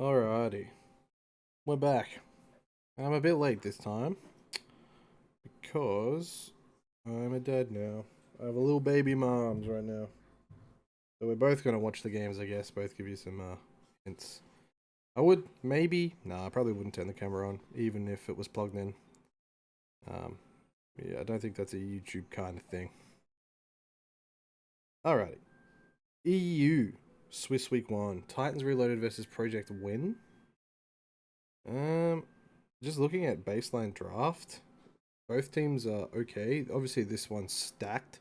Alrighty, we're back. And I'm a bit late this time because I'm a dad now. I have a little baby moms right now. So we're both going to watch the games, I guess. Both give you some hints. I would, maybe, no, I probably wouldn't turn the camera on, even if it was plugged in. Yeah, I don't think that's a YouTube kind of thing. Alrighty. EU, Swiss Week 1, Titans Reloaded versus Project Win. Just looking at baseline draft, both teams are okay. Obviously, this one's stacked.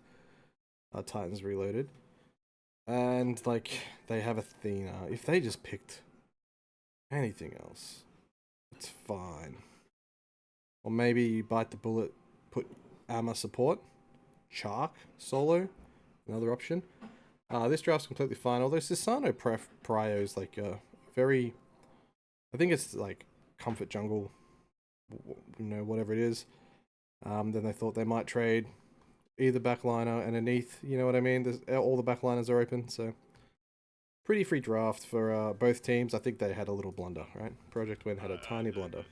Titans Reloaded, and like they have Athena. If they just picked anything else, it's fine. Or maybe you bite the bullet, put AMA support, Shark solo, another option. This draft's completely fine. Although Sisano Prio is like a very, I think it's like comfort jungle, you know, whatever it is. Then they thought they might trade either backliner and Neath, you know what I mean? All the backliners are open, so pretty free draft for both teams. I think they had a little blunder, right? Project Win had a tiny blunder.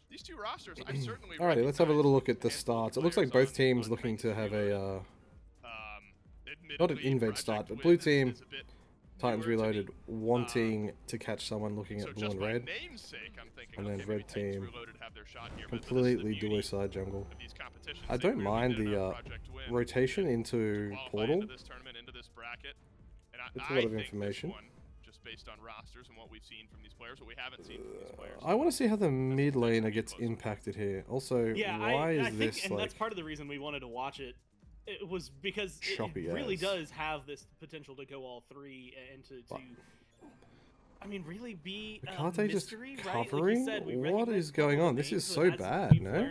These two rosters, I certainly Alrighty, let's have a little look at the starts. It looks like both teams looking to have a not an invade start, but blue team, Titans Reloaded, wanting to catch someone looking at blue and red. And then red team, completely duo side jungle. I don't mind the rotation into Portal. It's a lot of information. Just based on rosters and what we've seen from these players, what we haven't seen from these players. I want to see how the mid laner gets impacted here. Also, yeah, why I is think, this and like... that's part of the reason we wanted to watch it. It was because choppy it really ass. does have this potential to go all three and to I mean, really be Hecate just mystery, covering? right? Like What is going on? This is so bad, no?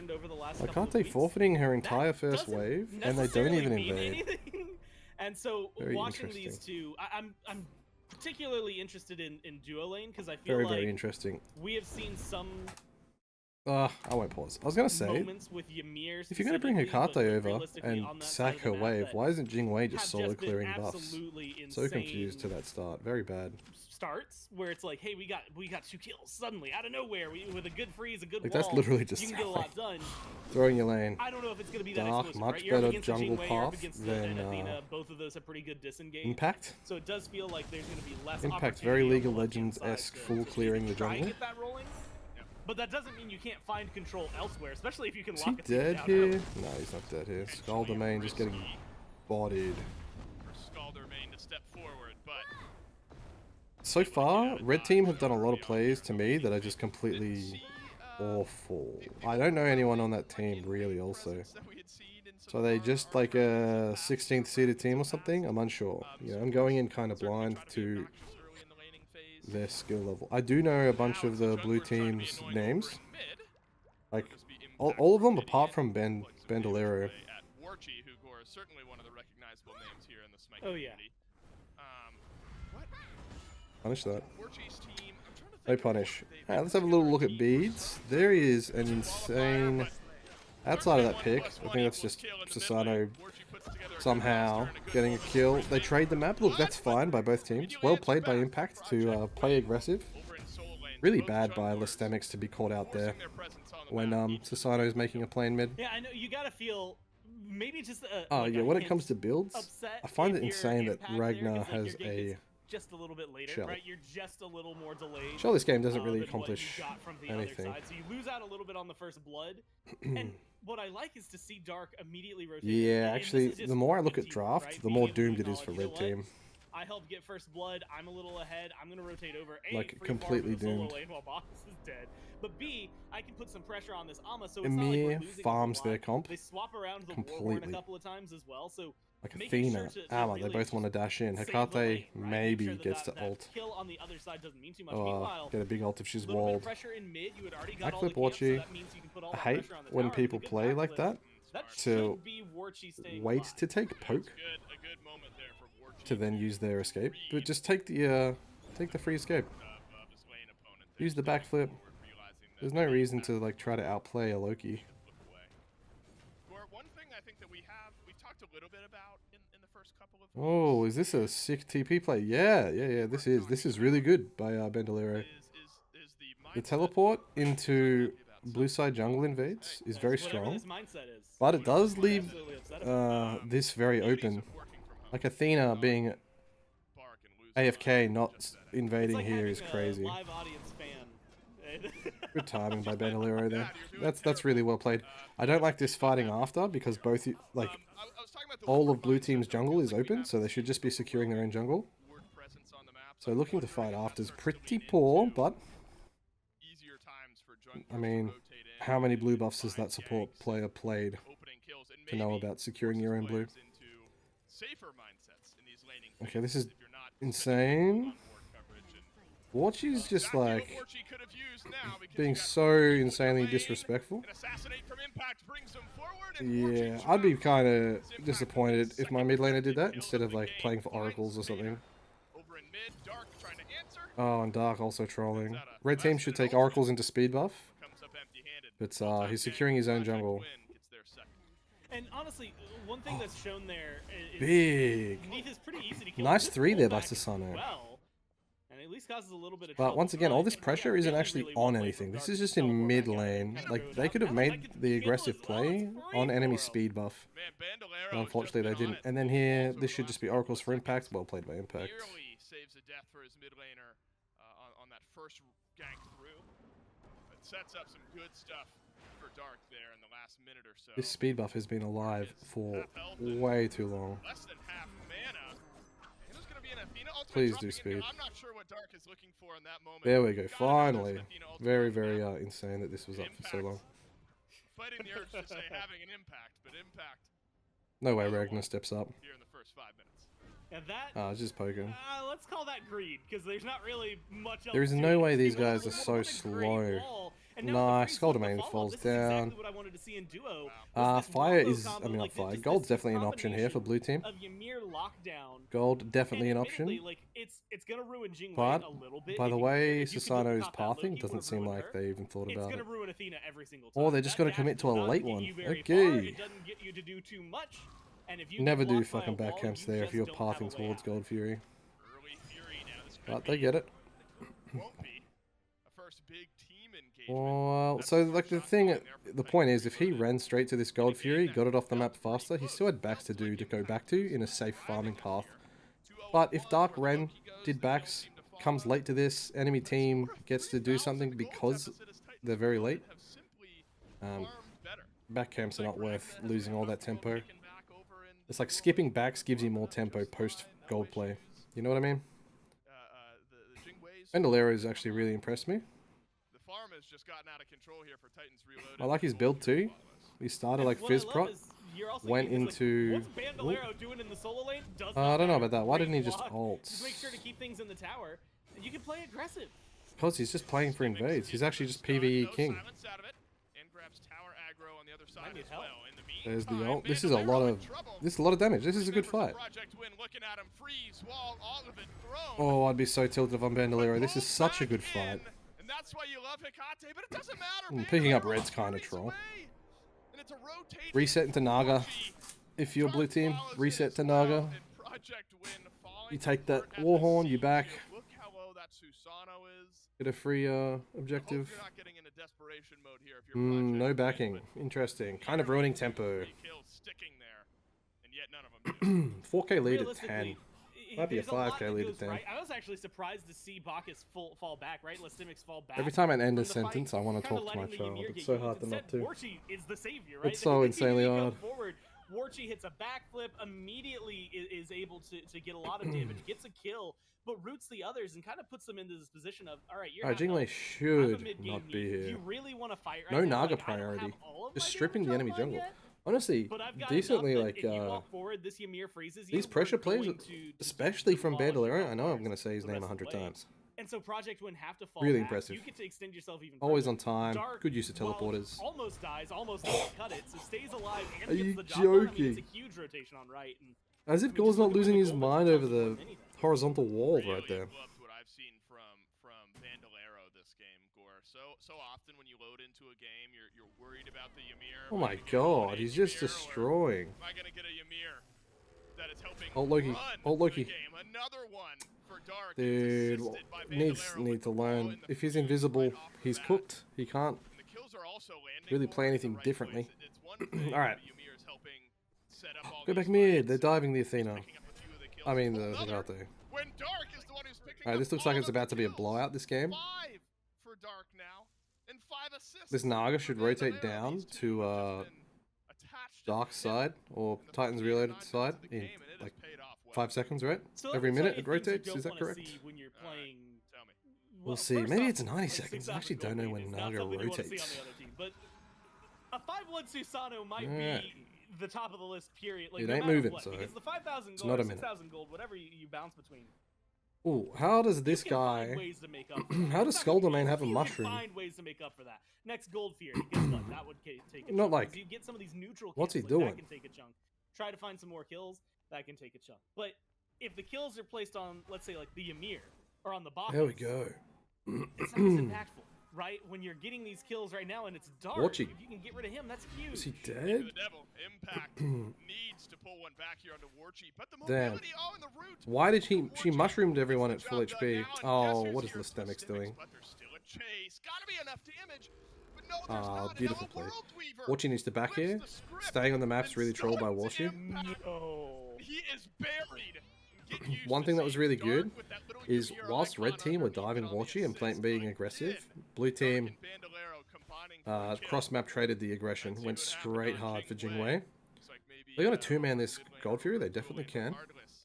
Hecate forfeiting her entire first wave, and they don't even invade. And so Very watching these two, I'm particularly interested in duo lane because I feel very, like very interesting. we have seen some I won't pause. I was going to say, if you're going to bring Hecate over and sack her wave, why isn't Jingwei just solo clearing buffs? So confused to that start. Very bad. Starts where it's like, hey, we got 2 kills suddenly out of nowhere with a good freeze, a good like, wall. that's literally just you can get a lot done. Throwing your lane. I don't know if it's gonna be Dark, that explosive, much right? You're better up jungle Jingwei, path than Athena. Both of those have pretty good disengage. Impact. So it does feel like there's gonna be less. Impact, very League of Legends-esque, full clearing the jungle. Get that rolling. But that doesn't mean you can't find control elsewhere, especially if you can Is lock he it dead here? No, he's not dead here. Skull Domain just getting bodied. Skull Domain to step forward, but so far, red team have done a lot of plays to me that are just completely awful. I don't know anyone on that team really also. So are they just like a 16th seeded team or something? I'm unsure. You know, I'm going in kind of blind to their skill level. I do know a bunch of the blue team's names. Like, all of them apart from Bandolero. Oh yeah. Punish that. They punish. Alright, let's have a little look at beads. There is an insane... Outside of that pick, I think that's just Sasano somehow getting a kill. They trade the map. Look, that's fine by both teams. Well played by Impact to play aggressive. Really bad by Listemics to be caught out there when Sasano is making a plane mid. Yeah, I know you gotta feel maybe just. Oh yeah, when it comes to builds, I find it if insane that Impact Ragnar there, 'cause, like, has your gate a gets just a little bit later, shell. right? You're just a little more delayed. Sure, this game doesn't really than what accomplish you got from the anything. other side. So you lose out a little bit on the first blood. And what I like is to see Dark immediately rotate. Yeah, and actually, this is the more I look good at teamwork, draft, right? the Being more able to doomed it is acknowledge, for you know red what? team. I helped get first blood. I'm a little ahead. I'm gonna rotate over. A, Like, free completely farm for the solo doomed. lane while Box is dead. But B, I can put some pressure on this Ama, so it's not like we're EMEA losing farms a lot. their comp They swap around the Warhorn completely. a couple of times as well, so Like making Athena, sure to Amma, they really both want to dash in. save the Hecate lane, right? maybe Make sure gets that to ult. kill on the other side doesn't mean too much. Oh, Meanwhile, get a big ult if she's little bit of walled. pressure in mid, you had already got all Backflip the camps, so Warchi. that means you can put all I that hate pressure on the when tower. people With a good play like backflip, that that to should be Warchi staying wait alive. to take poke a good moment there for Warchi to then use their escape. But just take the free escape. Use the backflip. There's no reason to like try to outplay a Loki. One thing I think that we've talked a little bit about in the first couple of Oh, weeks. is this a sick TP play? Yeah. This is really good by Bandolero. Is the The mindset teleport really into happy about blue something? side jungle invades is That's very whatever strong, this mindset is. but it He's does leave absolutely upset about it. this very Beauties open. of working from home. Like Athena being Bark and lose a AFK, lot not just that It's invading like here having is a crazy. live audience fan. Good timing by Bandolero there. Bad, you're doing That's really well played. I don't like this fighting after because both like I was talking about the all Ward of blue mindset, team's though. jungle Feels is like we open, so haven't they should seen just be securing their own jungle. Ward presence on the map, So I'm looking to wondering fight if that after is starts to pretty lean poor, into but easier times for I junglers to mean, rotate in how many and blue buffs has find that support ganks player played opening kills, and to know maybe about securing forces your own blue? players into safer mindsets in these laning Okay, this phases is if you're not insane. on board coverage. And Warchi's just exactly what like Warchi could have used now, because being you got so Warchi insanely lane, disrespectful. and assassinate from impact brings them forward, and Yeah, Warchi I'd be traps. kind of As Impact disappointed with the if my second mid laner did effective that kill instead of of the like game playing for finds oracles or something. Vader. Over in mid, Dark trying to answer. Oh, and Dark also trolling. Sends out a Red team last should minute take ultimate. oracles into speed buff, Comes up empty-handed. but Well-timed he's gank. securing his own Project jungle. Win gets their second. And honestly, one thing that's shown there is Big. Neath is pretty easy to kill. Nice Good 3 there by pullback as Sasano. well, and at least causes a little bit of But trouble. once again, all this And yeah, pressure isn't really, actually really well on played anything. from This Dark is to just in teleport mid back out and lane. kind of Like, ruin they it. could have Now made like the kill aggressive as well, play it's free on enemy for him. speed buff. Man, Bandolero But has unfortunately, they just been on didn't. it. And then Full here, walls over this the should just last be couple oracles of for impact. seconds. Well played by impact. Nearly saves a death for his mid laner on that first gank through. But sets up some good stuff for Dark there in the last minute or so. This speed buff has been alive for Half health and way too long. less than half mana. And there's going to be an Athena ultimate Please dropping do in here. speed. I'm not sure what Dark is looking for in that moment. There we go. Gotta know there's an Finally. Athena ultimate Very, on the very map. insane that this was up for so long. Fighting the urge to say having an impact, but impact No way Ragnar steps up. here in the first 5 minutes. And that, Ah, it's just poking. let's call that greed, because there's not really much else. There is to no it. way He these went guys on are one so great slow. wall, and now with the Nice. freeze Gold flip, the domain follow-up, falls this is down. exactly what I wanted to see in duo. was this Fire wombo is, combo, I mean, not like, fire. just Gold's this definitely an option here for blue team. Of Ymir lockdown. Gold, definitely And an admittedly, option. like it's gonna ruin Jingwei But a little bit. by if the you way if you can look Sasano's top that pathing, Loki doesn't would've seem ruined like her. they even thought It's about gonna it. ruin Athena every single time. Or they're just That gonna dash commit to does a not late get one. you very Okay. far. It doesn't get you to do too much. And if you get Never do blocked by a fucking back wall, camps you there if just you're don't have a pathing way towards out. Gold Fury. Early Fury now. This could But be, they get it. won't be a first big team engagement. Well, That's so the like first the shot thing, calling there from the Titans point is, if he Reloaded. ran straight to this Gold And again, Fury, that got it off the felt map pretty faster, he close. still had backs to Feels do like to go Impact back to was in a safe farming driving path. it here. But if 201 Dark where the Ren Loki goes, did the kills backs, seem to fall comes out. late to this, enemy team Sort of gets to 3,000 do something gold because deficit as Titans they're very Reloaded late. have simply Um, farmed better. back camps are Like not worth Ragnar has losing been all that comfortable tempo. kicking back over in It's the like middle skipping lane, backs gives you more just tempo fine, post no gold play. issues. You know what I mean? The Jingweis Bandolera's actually really impressed me. The farm has just gotten out of control here for Titans Reloaded. I like his Gold build Fury too. flawless. He started And like what I Fizz love Prot. is you're also went getting this, into- like, what's Bandolero doing in the solo lane? Does I not don't know matter. about that. Why Great didn't he just block. ult? Just make sure to keep things in the tower, and you can play aggressive. Because he's just playing for invades. He's actually just PvE king. Silence out of it, and grabs tower aggro on the other side need as help. well. In the There's the meantime, ult. This is a Bandolero lot in of trouble. this is a lot of damage. This is a Three good members fight. of Project Win looking at him, freeze, wall, all of it thrown. Oh, I'd be so tilted if I'm Bandolero. This is Pulled such a back good fight. in, and that's why you love Hecate, but it doesn't matter. Picking up Bandolero red's kinda hurries troll. away, and it's a rotating Reset into Naga. Warchi. If you're blue Dark team, follows reset it to as well, Naga. and Project Win falling You take that apart at the Warhorn, you seams back. here. Look how low that Susano is. Get a free I objective. hope you're not getting into desperation mode here if you're No Project backing. Win, but Interesting. Kind of ruining tempo. 3 kills sticking there, and yet none of them do. 4K lead at Realistically, 10. Might be a there's lot 5K that lead at goes 10. right. I was actually surprised to see Bacchus fall back, right? Lystimix fall back. Every time I end a from the fight, sentence, I want to kinda talk to my letting the child. Ymir It's get so used. hard to not Instead, to. Warchi is the savior, right? It's so He insanely comes hard. Forward, Warchi hits a backflip, immediately is able to get a lot of damage, gets a kill, but roots the others and kind of puts them into this position of, all right, you're Alright, not Jingwei I'm a should mid-game not be Neath. Do here. you really want to fight right No now? Naga Like, I don't have priority. all of Just my stripping the damage enemy online jungle. yet, Honestly, but I've got decently enough that like if you walk forward, this Ymir freezes you, these we're pressure plays, going to especially from demolish your Bandolero. I know I'm outliers gonna say his the name rest of the 100 way. times. And so Project Win have to fall Really back. impressive. You get to extend yourself even Always further. on time. Dark, Good use of while teleporters. almost dies, almost doesn't cut it, so stays alive and Are gets you the job done. I mean, joking? it's a huge rotation on right. And, As if I mean, Gore's just not look at losing where his the mind gold over is more the than anything. horizontal wall Really right there. loved what I've seen from Bandolero this game, Gore. So often when you load into a game, you're worried about the Ymir. Oh Am I my gonna get a god, loaded he's just Ymir, or destroying. Am I gonna get a Ymir that that's helping Ult Loki. run Ult Loki. the game. Another one for Dark. Dude, Assisted by needs Bandolero with to the ball learn. in the If he's feed invisible, right off the he's bat. cooked. He can't And the kills are also landing really more play in the anything right differently. place. It's one thing Alright. that Ymir is helping set up all Go these back mid. fights. They're diving the Athena. Picking up a few of the kills. I mean, the Another, Hecate. when Dark is the one who's picking Alright, up this looks all like it's of the about to be a kills. blowout, this game. 5 for Dark now, and 5 assists. This Naga should for rotate Bandolero. down These two to have just been attached Dark to the hip side or in the Titans first 8 or 9 Reloaded minutes side of the in game, and it has like paid off well. 5 seconds, right? So let Every me tell minute you it things you rotates. don't Is that wanna correct? see when you're playing. Tell me. We'll Well, see. first Maybe off, it's 90 like seconds. I 6,000 actually don't gold know lead when is not Naga something you wanna see on rotates. the other team, but a 5-1 Susano might Yeah. be the top of the list, period. Like, It no ain't matter moving, what, so because the 5,000 it's gold not or a minute. 6,000 gold, whatever you bounce between. Ooh, how does this you can find guy... ways to make up for that. How does It's not gonna be Skull Domain have a easy. mushroom? You can find ways to make up for that. Next Gold Fury, guess what? That would take a Not chunk. like- 'Cause you get some of these neutral kills, What's he like, doing? That can take a chunk. Try to find some more kills, that can take a chunk. But if the kills are placed on, let's say, like the Ymir, or on the Bacchus, There we go. it's not as impactful, right? When you're getting these kills right now and it's dark, Watching. if you can get rid of him, that's huge. Is he To dead? the devil. Impact needs to pull one back here onto Warchi, but the mobility, Damn. in the root. Why did she Warchi mushroomed everyone at gets the full job done HP? now, and guess Oh, who's what is here? Lystemix Lystemix, doing? But there's still a chase. Gotta be enough damage. But no, there's Ah, not. beautiful And play. now a World Weaver Watching needs to back flips here. the script Staying on the map's and really trolled by starts Washi. Impact. No. He is buried. Get used One to thing that was seeing really Dark good with that little is Ymir whilst icon red team were underneath it diving on the Watchy and assist, being but aggressive, did. blue Dark team and Bandolero combining for a kill. cross map traded the aggression, Let's see went what happened straight on hard for Jingwei. Jingwei. Looks like maybe, They're gonna two-man this mid laner Gold Fury, they will definitely in can. regardless.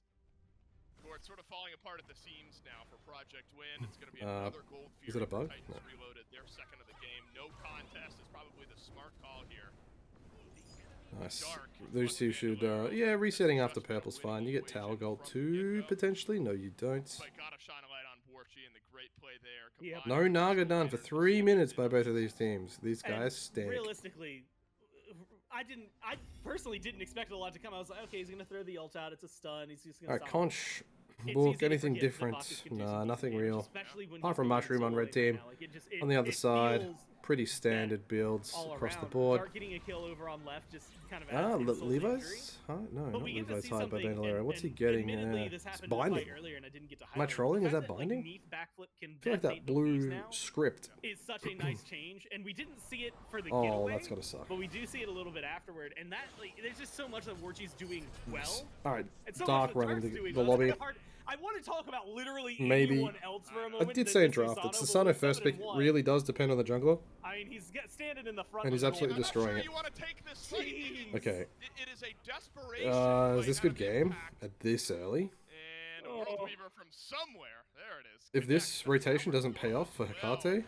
Or it's sort of falling apart at the seams now for Project Win. It's going to be Uh, another Gold Fury. is it a for bug? Titans No. Reloaded. Their second of the game. No contest is probably the smart call here. Nice. Dark. Those two should, yeah, resetting after purple's fine. You get tower gold too, potentially. No, you don't. But gotta shine a light on Borchi and the great play there. Yep. No Naga done for 3 minutes by both of these teams. These And guys stink. realistically, I personally didn't expect a lot to come. I was like, okay, he's gonna throw the ult out. It's a stun. He's just gonna. Alright, stop. Conch. It's Book, easy to anything forget that different? Bacchus can do Nah, some nothing decent damage, real. especially when Apart he's from moving Mushroom so on red late team. now. Like, On the other it side, feels pretty standard builds all across the around. board. Dark getting a kill over on left just kind of Ah, adds insult to injury. Levi's? Huh? No, But not we get to Levi's see hide by something, Bandolero. What's he and getting? admittedly, this It's happened in the fight binding. earlier, and I didn't get to Am I highlight it. trolling? The Is fact that binding? Like, Neath backflip can I feel like that detonate the leaves blue now script. is such a nice change, and we didn't see it for the Oh, getaway. that's gotta suck. But we do see it a little bit afterward, and that like there's just so much that Warchi's doing well. Alright, And so Dark much that running Dark's the doing the well. It's lobby. kinda hard. I want to talk about literally Maybe. anyone else for a I moment. did than say in Susano, draft that but Susano we're first pick 7-1. really does depend on the jungler. I mean, he's standing in the front. And of he's the absolutely goal. destroying I'm not it. sure you want to take this fight. Jeez. Okay. It is a desperation. Is play this out good of game Impact. at this early? And a World Weaver from somewhere. There it is. If this Connects. rotation doesn't pay off for Hecate,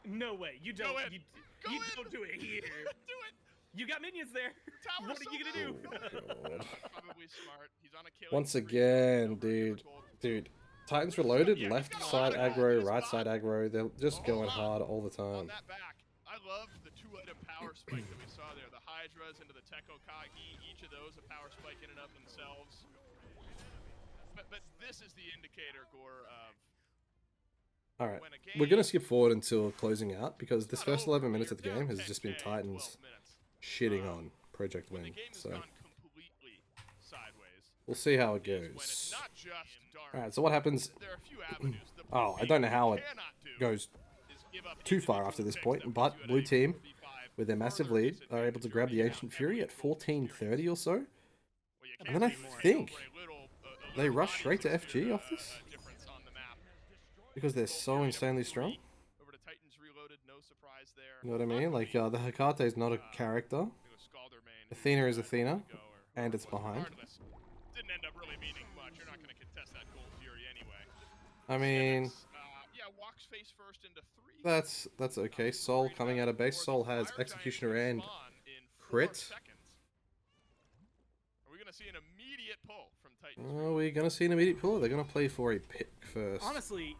No way. You Go don't. in. You Go in. don't do it here. Do it. You got minions there. Tower What are you gonna do? God. Probably smart. He's on a killing Once spree. again, Over here for dude. gold. Dude, Titans Reloaded, Yeah, left he's got a side lot of aggro, gold. right side aggro. They're just A going whole lot hard all the On time. that back, I love the two-item power spike that we saw there. The Hydras into the Teko Kagi, each of those a power spike in and of themselves. But this is the indicator, Gore, of Alright, when a game we're going to skip forward until closing out because this not first over, 11 minutes you're of the game down has just been 10K, Titans 12 minutes. shitting on Project When the Win. game has So gone completely sideways. we'll see how it is when it's goes. not just Dark. Alright, so what happens? There are a few avenues. The Oh, I thing don't know you how it cannot do goes is give up too far individual after this picks point, that but puts you at Blue a team, 4v5 with their massive further lead, are able to grab the disadvantage Ancient down Fury heavily at in gold 14:30 or so. Well, you And can't then I be more think over a little they rush body straight to difference FG here, off this difference on the map. because they're Gold so Fury insanely number strong. 3 over to Titans Reloaded, no surprise there. You know what I mean? Like, the Hecate is not a character. I think it was Scaldermain who Athena is decided Athena, to go, or and it's whoever it was. behind. Regardless, didn't end up really meaning much. You're not going to contest that Gold Fury anyway. I mean, Yeah, walks face first into 3. that's okay. Soul coming out of base. Soul has Executioner and crit. Are we going to see an immediate pull from Titans? We're gonna see an immediate pull. They're gonna play for a pick first. Honestly,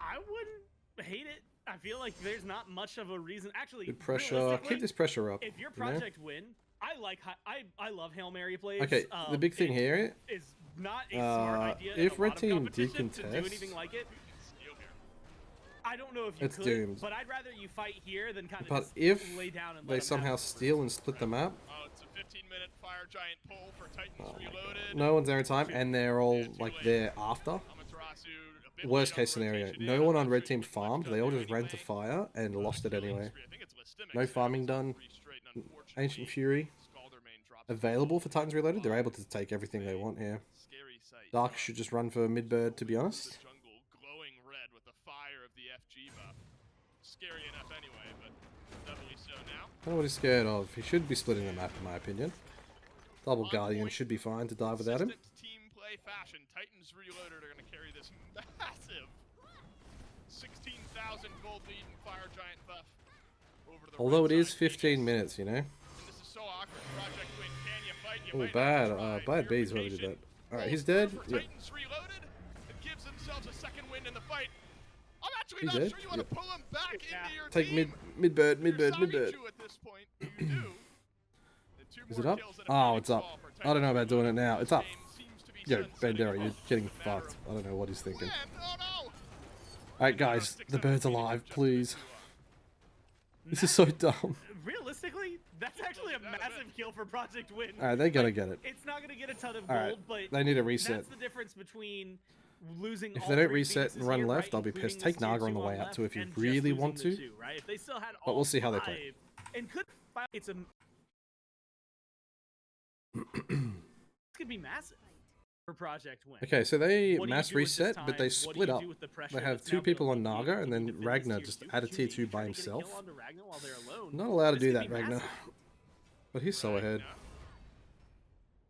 I wouldn't hate it. I feel like there's not much of a reason. Actually, Good pressure. realistically, Keep this pressure up. If your you know? project win, I love Hail Mary plays. Okay, the big thing it here. is not a smart idea. in if a Red lot of team competition to do decontest- anything like it. Steal here. I don't know if you It's could, doomed. but I'd rather you fight here than kind of But just if lay down and they let 'em somehow have it. steal and split the map, Oh, it's a 15-minute fire giant pull for Titans oh my Reloaded. God. No one's there in time, and they're all like there after. Amaterasu, a bit Worst late on case the scenario, rotation no in. one I'm on not red sure team you get much farmed. done They all there just ran to anyway. fire and lost it Killing anyway. spree. I think it's Listimics No there. farming It's done. pretty straight, and unfortunately, Ancient Fury Scaldermain drops the available ball. for Titans Reloaded. They're able to take everything they want here. Scary sight. Dark should just run for mid-bird, to be honest. The jungle glowing red with the fire of the FG buff. Scary enough anyway, but doubly so now. I don't know what he's scared of. He should be splitting the map, in my opinion. Double Guardian should be fine to dive without him. Consistent team play fashion. Titans Reloaded are going to carry this massive 16,000 gold lead and fire giant buff over the Although it red is side 15 minutes, you know. And this is so awkward. Project Win, can you fight? You Oh, might bad. have to try. Bad B's whoever did that. Purification Alright, he's rolls dead. through for Yep. Titans Reloaded. It gives themselves a second win in the fight. I'm actually He's not dead. sure you want to pull him back into your Take team. mid-bird, You're mid-bird, signing mid-bird. you at this point. You do. The two Is it more up? kills and a Oh, Phoenix it's up. Fall for I don't know Titans about doing it now. It's up. Game seems to be Yo, sunsetting Bandera, you're off getting the matter fucked. of I don't know what he's thinking. when. Oh no! Alright, guys, the bird's alive, please. This is so dumb. Realistically, that's actually a massive kill for Project Win. Alright, they're gonna get it. It's not gonna get a ton of Alright, gold, but they need a reset. that's the difference between losing. If all they don't three reset Phoenixes and run here, left, right, I'll be including pissed. this Take tier Naga on 2 the way out left, too if you and just really losing want the to. two, right? If they still had But all we'll see how they play. five and could fight, it's a this could be massive for Project Win. Okay, so they What do you mass do with this reset, time? but they What do split you up. do with the pressure They have that's two now people on built up? Naga, and You then defend this Ragnar tier just two. add a Could tier you 2 by try to get a kill himself. onto Ragnar while they're alone? Not allowed to This do could that, be Ragnar. massive. But he's so ahead. Ragnar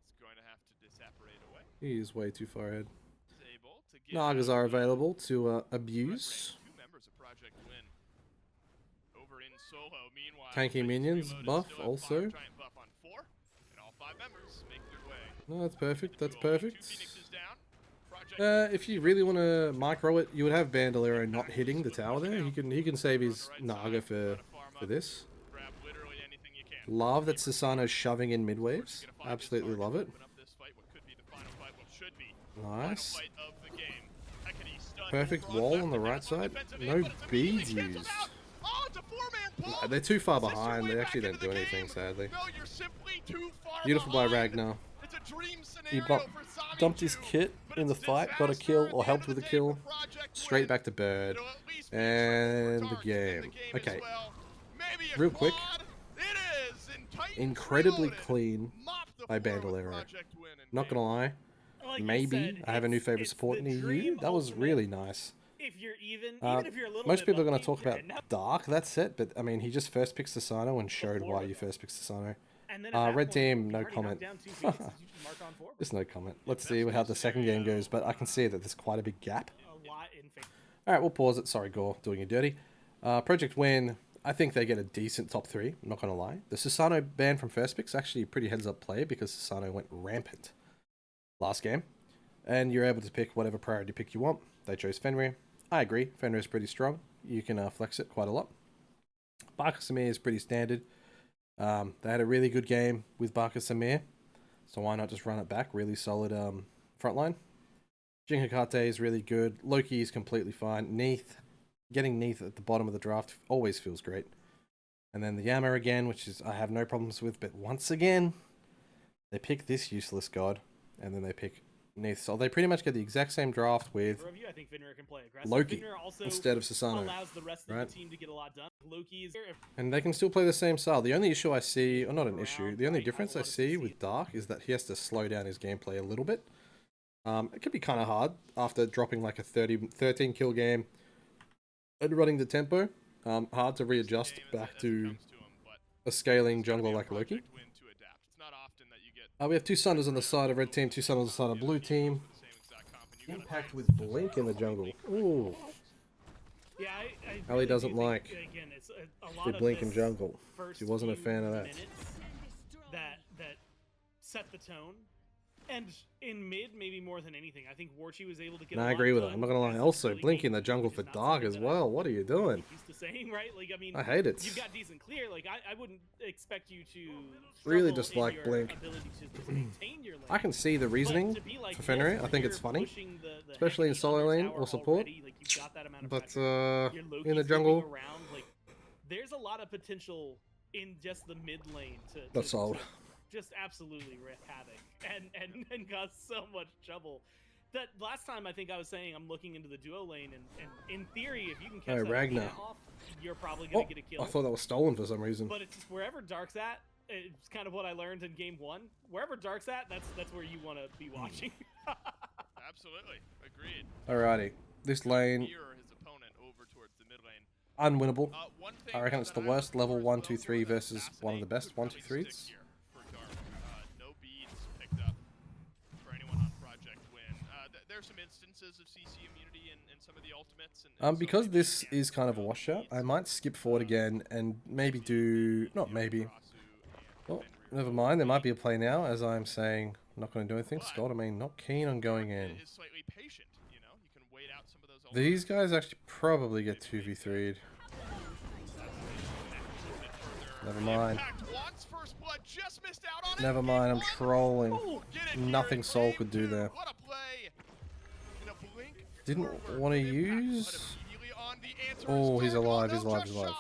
is going to have to disapparate away. He is way too far ahead. He's able to get Nagas out are of the available to front abuse. range. Two members of Project Win over in solo. Meanwhile, Tanky Titans minions Reloaded buff still have also. fire giant buff on 4, and all 5 members make their way. No, that's perfect. That's Duel. Two perfect. Phoenixes down. Project If you really want to micro it, you would have Bandolero not hitting the tower there. He can save his Naga for this. grab literally anything you can. Love that Sasano's shoving in mid waves. Gonna find his Absolutely target, love it. open up this fight, what could be the final fight, what should be the final Nice. fight of the game. Hecate stunned Perfect over on wall left, on the and right now on side. defensive No end, but it's immediately beads canceled used. out. Oh, it's a 4-man pull. They're too far Is this your behind. way They back actually into don't do the anything, game? sadly. No, you're simply too far Beautiful by behind. Ragnar. It's a dream He scenario for Sami dumped his 2, kit but in the it's fight, got a kill, disaster or at the helped end with of a day kill. for Project Straight Win. back to Bird. It'll at least be And Dark the in game. as Okay. well. Maybe a Real quick. quad. It is, and Titans Incredibly Reloaded clean mop the by floor with Bandolero. Project Win and Not gonna lie. Like you Maybe said, I have a new it's- favorite it's support the in EU. dream That was ultimate. really nice. If you're even if you're a little Most bit people are going to lucky, talk you're about heading up Dark, that set, but I mean, he just first picks Sasano and showed floor why with you them. first picked Sasano. and then at that Red point, team, you've no already knocked comment. down 2 Phoenixes, you just mark on forward. Just no comment. Let's see how the second game goes, but I can see that there's quite a big gap. A lot in favor. All right, we'll pause it. Sorry, Gore, doing you dirty. Project Win, I think they get a decent top 3, I'm not going to lie. The Sasano ban from first pick's actually a pretty heads-up play because Sasano went rampant last game. And you're able to pick whatever priority pick you want. They chose Fenrir. I agree, Fenrir's pretty strong. You can flex it quite a lot. Barca Samir is pretty standard. They had a really good game with Barca Samir, so why not just run it back? Really solid frontline. Jin Hikate is really good. Loki is completely fine. Neath, getting Neath at the bottom of the draft always feels great. And then the Yama again, which is I have no problems with, but once again, they pick this useless god, and then they pick Neath. So they pretty much get the exact same draft with For review, I think Fenrir can play aggressive. Loki Fenrir also instead of Sasano. allows the rest of right? the team to get a lot done. Loki is here. And they can still play the same style. The only issue I see, or not an issue, the only difference I see with Dark is that he has to slow down his gameplay a little bit. It can be kind of hard after dropping like a 13 kill game and running the tempo. Hard to readjust back to a scaling jungler like Loki. We have 2 Sunders on the side of red team, 2 Sunders on the side of blue team. Impact with Blink in the jungle. Ooh. Yeah, I Ali doesn't like again, it's a lot the of Blink in this jungle. first She wasn't a few fan of that. minutes that set the tone And in mid, maybe more than anything, I think Warchi was able to get. No, a I lot agree with it. done I'm not gonna lie. as a Also, early blinking game the lead, jungle which for is not dark something as that well. What are you doing? I'm used to saying, right? Like, I mean, I hate it. You've got decent clear. Like, I wouldn't expect you to Really struggle dislike in your blink. ability to just maintain your lane. I can see the But reasoning to be like for this, Fenrir. I where think you're it's funny, pushing the especially in heavy solo under lane tower or support. already, like, you've got that amount of But pressure. Your Loki in the sweeping jungle, around, like, there's a lot of potential in just the mid lane that's sold. to just absolutely wreak havoc and cause so much trouble. That last time I think I was saying I'm looking into the duo lane, and in theory, if you can catch that Ragnar. Arena off, you're probably gonna Oh, get a kill. I thought that was stolen for some reason. But it's just wherever Dark's at. It's kind of what I learned in game 1. Wherever Dark's at, that's where you want to be watching. Absolutely, agreed. Alrighty, this lane Mirror his opponent over towards the mid lane. unwinnable. One thing I reckon it's that the I worst would level prefer 1, as 2, well, 3 Gordon, versus one of the best would 1, 2, probably 3s. stick here for Dark. No beads picked up for anyone on Project Win. There's some instances of CC immunity in some of the ultimates. And Because this is kind of a washout, I might skip forward again and maybe do... Not maybe. Oh, never mind. There might be a play now, as I'm saying. I'm not going to do anything. Scaldamain not keen on going in. Is slightly patient, you know. You can wait out some of those These guys actually probably get 2v3'd. Never mind. Never mind, I'm trolling. Nothing Soul could do there. Didn't want to use... Oh, he's alive, he's alive, he's alive.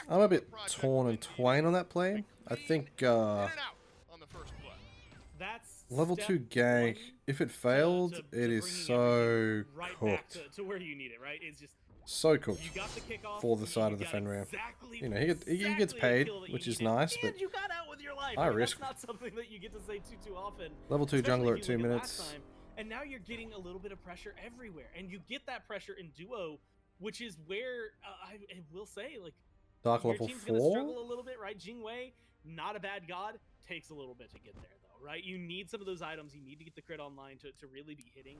I'm a bit torn and twain on that play. I think That's level step 2 gank, one if it failed, to it is bringing so everything right back cooked. to where you need it, right? It's just So cooked you got the kickoff for the side you of the got Fenrir. exactly, You know, he gets exactly a paid, kill that you which is needed, nice, but and you got out with your life. I I mean, risk. That's not something that you get to say too often. Level 2 especially jungler if at you 2 look at last minutes. time, and now you're getting a little bit of pressure everywhere, and you get that pressure in duo, which is where I will say, like, Dark your level team's gonna 4. struggle a little bit, right? Jingwei, not a bad god, takes a little bit to get there, though, right? You need some of those items. You need to get the crit online to really be hitting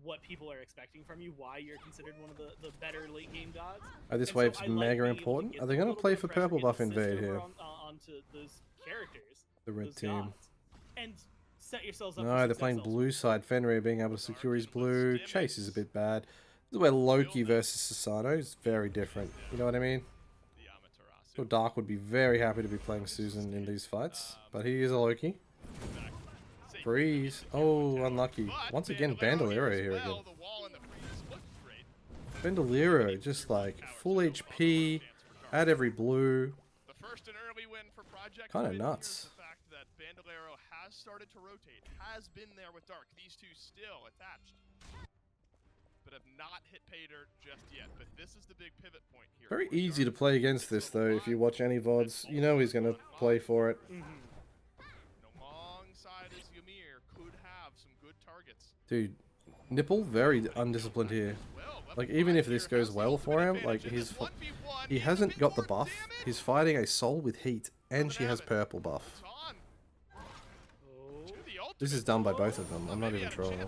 what people are expecting from you, why you're considered one of the better late game gods. This And so wave's I like mega being able to important. get Are they a going to little play bit for of pressure, purple get buff the assist invade over here? onto those characters, The red those team. gods, and set yourselves up. No, for they're success playing elsewhere. blue side. Fenrir being able to secure his blue. Chase is a bit bad. This is where Loki versus Susano is very different. You know what I mean? So Dark would be very happy to be playing Susan in these fights, but he is a Loki. Freeze. Oh, unlucky. Once again, Bandolero here again. Bandolero, just like full HP, at every blue. Kind of nuts. The fact that Bandolero has started to rotate, has been there with Dark. These two still attached, but have not hit pay dirt just yet. But this is the big pivot point here. Very easy to play against this though. If you watch any VODs, you know he's going to play for it. Alongside as Ymir could have some good targets. Dude, Nipple very undisciplined here. Like even if this goes well for him, like he hasn't got the buff. He's fighting a soul with heat, and she has purple buff. This is done by both of them. I'm not even trolling.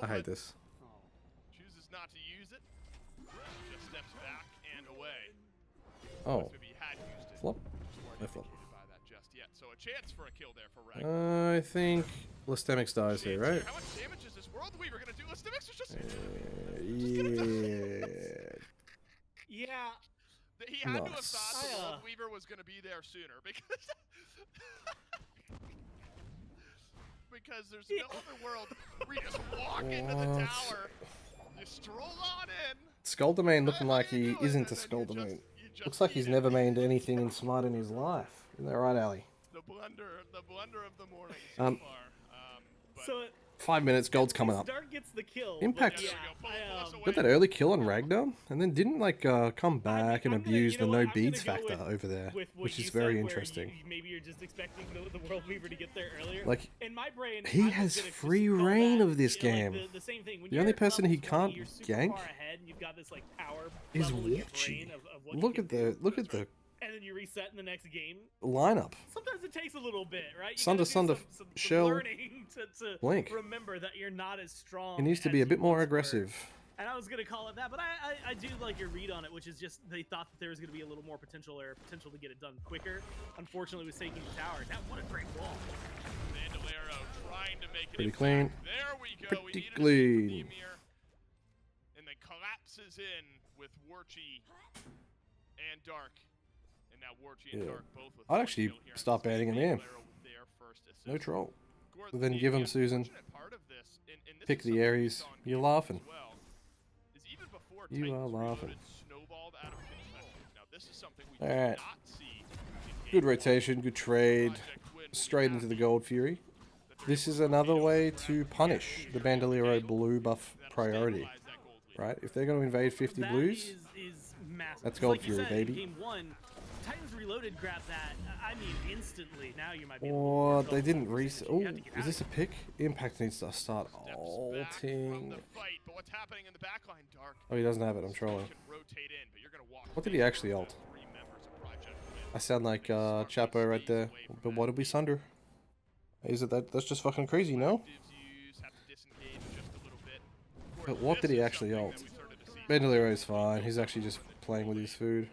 I hate this. Chooses not to use it. Just steps back and away. Oh, Maybe he had used it. flop. Just No weren't flop. indicated by that just yet. So a chance for a kill there for Ragnar. I think Listemix dies here, right? How much damage is this World Weaver gonna do? Listemix is just Yeah. Yeah, he had to have Nice. thought the World Weaver was gonna be there sooner because because there's no other world where you just walk into the What? tower, you stroll on in. Skulldomain looking like he isn't a Skulldomain. Looks like he's never made anything in Smite in his life. Isn't that right, Ali? The blunder of the morning so Um, far. But so 5 minutes, gold's coming up. Dark gets the kill. but Impact. Yeah, Got that early kill on Ragnar, and then didn't like come back and I'm gonna- abuse you know the what, no I'm gonna beads go factor with- over there, with what which you is very said, where interesting. maybe you're just expecting the World Weaver to get there earlier. Like, in my brain, he I was has gonna just free call reign that, of this you know, like game. the same thing. When The you're only at person level he 20, can't you're super gank far ahead, and you've got this like power is level that you're Warchi. brain of what you Look can at do, the and then you reset in the next game. lineup. Sometimes it takes a little bit, right? You Sunder, gotta do Sunder, some Shell, learning to Blink. remember that you're not as strong. He needs to as be a you bit more once were. aggressive. And I was gonna call it that, but I do like your read on it, which is just they thought that there was gonna be a little more potential to get it done quicker. Unfortunately, with taking the tower, that what a great wall. Bandolero trying to make it Pretty impact. clean. There we go. Pretty We needed clean. a EMEA. And then collapses in with Warchi and Dark. And now Warchi and Dark both with I'd actually stop banning him in. No troll. But then give him Susan. Pick the Ares. You're laughing. You are laughing. Alright. Good rotation, good trade. Straight into the Gold Fury. This is another way to punish the Bandolero blue buff priority. Right? If they're going to invade 50 blues, is massive. that's Gold Like you Fury, said, in baby. Game 1, Titans Reloaded grabbed that. I mean, instantly. Now you might be. Or they didn't reset. Oh, is this a pick? Impact needs to start ulting. Oh, he doesn't have it. I'm trolling. What did he actually ult? I sound like Chapo right there. But what did we sunder? Is it that? That's just fucking crazy, no? But what did he actually ult? Bandolero is fine. He's actually just playing with his food.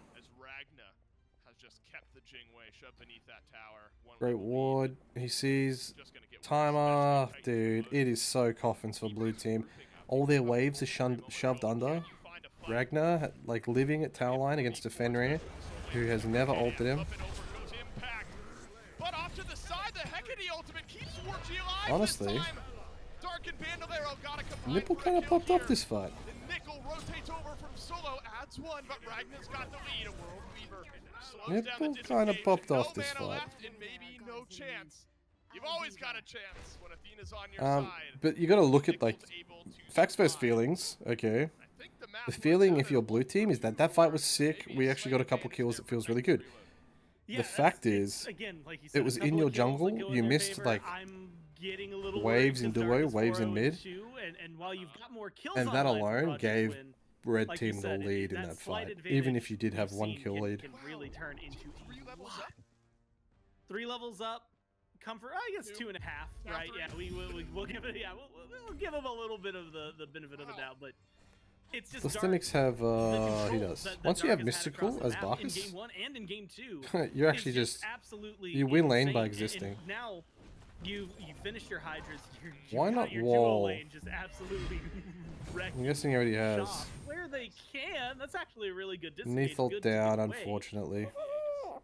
Great ward. He sees timer. Dude, it is so coffins for blue team. All their waves are shoved under. Ragnar, like living at tower line against a Fenrir who has never ulted him. Honestly, Nipple kind of popped off this fight. Nipple kind of popped off this fight. You've always got a chance when Athena's on your side. But you gotta look at, like, facts versus feelings, okay? The feeling, if you're blue team, is that fight was sick. We actually got a couple kills. It feels really good. Yeah, the fact is, again, like you said, it was in your jungle. You missed, like, waves in duo, waves in mid. And while you've got more kills And on that life, alone Project gave Win, red like you team said, the lead in that that slight fight. advantage Even if you did have we've one seen kill lead. can really turn into a lot. 3 levels up. Comfort, I guess 2.5, right? Yeah, we'll give it. Yeah, we'll give him a little bit of the benefit of the doubt, but it's just. The Stimmics have, he does. Once you have Mystical as Bacchus, in Game 1 and in Game 2, you actually just absolutely you win lane by insane. existing. And now you finished your Hydras. Why not your wall? duo lane just absolutely wrecked. I'm guessing he already has. Shop where they can. That's actually a really good disengage. Neathal good down, to get away. unfortunately.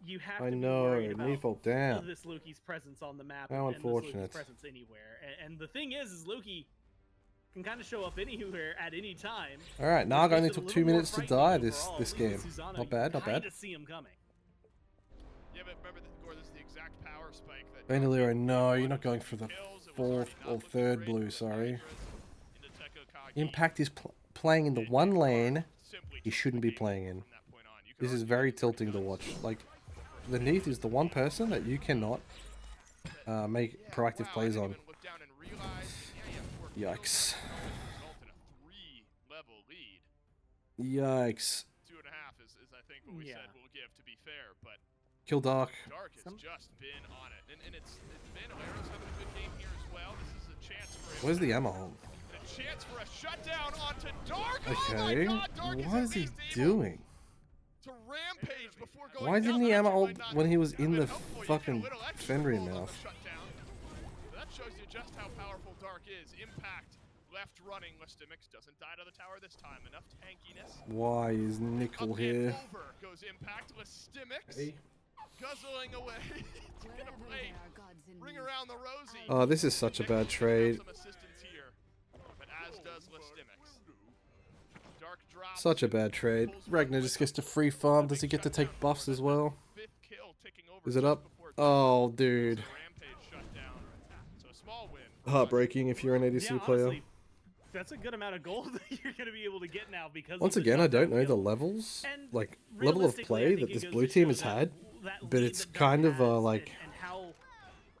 You have I to be know, worried about Neathal down. this Loki's presence on the map. How and unfortunate. This Loki's presence anywhere. And the thing is Loki can kind of show up anywhere at any time. All right, Nog only took 2 minutes to die this game. Susanna, Not bad, not bad. To see him coming. Yeah, but remember Gore, this is the exact power spike that Bandolero, no, you're not going for the fourth or third blue, sorry. Impact is playing in the one lane he shouldn't be playing in. This is very tilting to watch. Like, the Neath is the one person that you cannot make proactive plays on. Yikes. Yikes. 2.5 is I think what we said we'll give, to be fair, but Kill Dark. Dark has just been on it. And it's Bandolero's having a good game here as well. This is a chance for him. Where's the ammo home? A chance for a shutdown onto Dark. Okay. Oh my God, Dark What is he doing? To rampage before going Why didn't down. he That ammo actually ult might not when he was in have the been helpful. You fucking get a little extra Fenrir control on mouth? the shutdown. That shows you just how powerful Dark is. Impact left running. Listimics doesn't die to the tower this time. Enough tankiness. Why is Nickel Up here? and over goes Impact. Listimics guzzling away. It's gonna play Ring Around the Rosie. Oh, this is such a bad trade. Some assistance here, but as does Listimics. Dark drops. Such a bad trade. Ragnar just gets to free farm. Does he get to take buffs as well? Fifth kill ticking over Is it just up? before Oh, dude. Rampage shut down. So a small win. Heartbreaking if you're an ADC Yeah, player. honestly, that's a good amount of gold that you're going to be able to get now because Once of the again, I don't shutdown know the kill. levels, And like, level of realistically, I play think that it this goes blue to team show has had, that but lead it's that Dark kind of, has like... and how